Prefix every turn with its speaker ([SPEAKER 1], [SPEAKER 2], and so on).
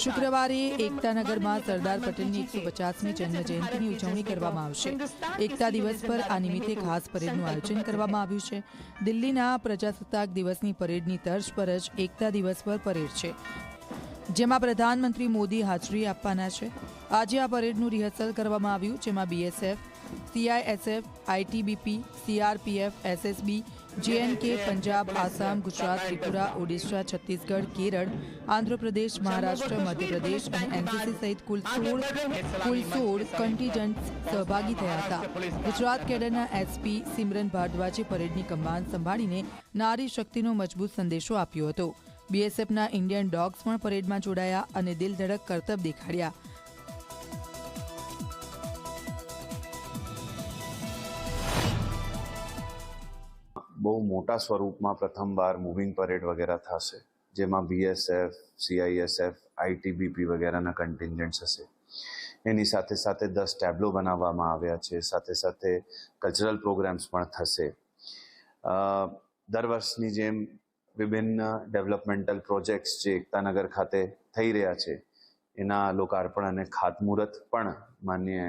[SPEAKER 1] શુક્રવારે એકતાનગરમાં સરદાર પટેલની 150મી જન્મ જયંતિની ઉજવણી કરવામાં આવશે. એકતા દિવસ પર આ નિમિત્તે ખાસ પરેડનું આયોજન કરવામાં આવ્યું છે. દિલ્હીના પ્રજાસત્તાક દિવસની પરેડની તર્જ પર જ એકતા દિવસ પર પરેડ છે, જેમાં પ્રધાનમંત્રી મોદી હાજરી આપવાના છે. આજે આ પરેડનું રિહર્સલ કરવામાં આવ્યું, જેમાં BSF, CISF, ITBP, CRPF, SSB, જેએનકે, Punjab, Assam, Gujarat, Tripura, Odisha, Chhattisgarh, Kerala, Andhra Pradesh, Maharashtra, Madhya Pradesh અને એનસીસી સહિત કુલ 16 કન્ટીજન્ટ્સ સહભાગી થયા હતા. ગુજરાત કેડરના એસપી સિમરન ભારદ્વાજે પરેડની કમાન સંભાળીને નારી શક્તિનો મજબૂત સંદેશો આપ્યો હતો. બીએસએફના ઇન્ડિયન ડોગ્સ પણ પરેડમાં જોડાયા અને દિલધડક કરતબ દેખાડ્યા.
[SPEAKER 2] બહુ મોટા સ્વરૂપમાં પ્રથમવાર મૂવિંગ પરેડ વગેરે થશે, જેમાં બીએસએફ, સીઆઈએસએફ, આઈટીબીપી વગેરેના કન્ટિન્જન્ટ્સ હશે. એની સાથે સાથે 10 ટેબ્લો બનાવવામાં આવ્યા છે. સાથે સાથે કલ્ચરલ પ્રોગ્રામ્સ પણ થશે. દર વર્ષની જેમ વિભિન્ન ડેવલપમેન્ટલ પ્રોજેક્ટ્સ જે એકતાનગર ખાતે થઈ રહ્યા છે, એના લોકાર્પણ અને ખાતમુહૂર્ત પણ માનનીય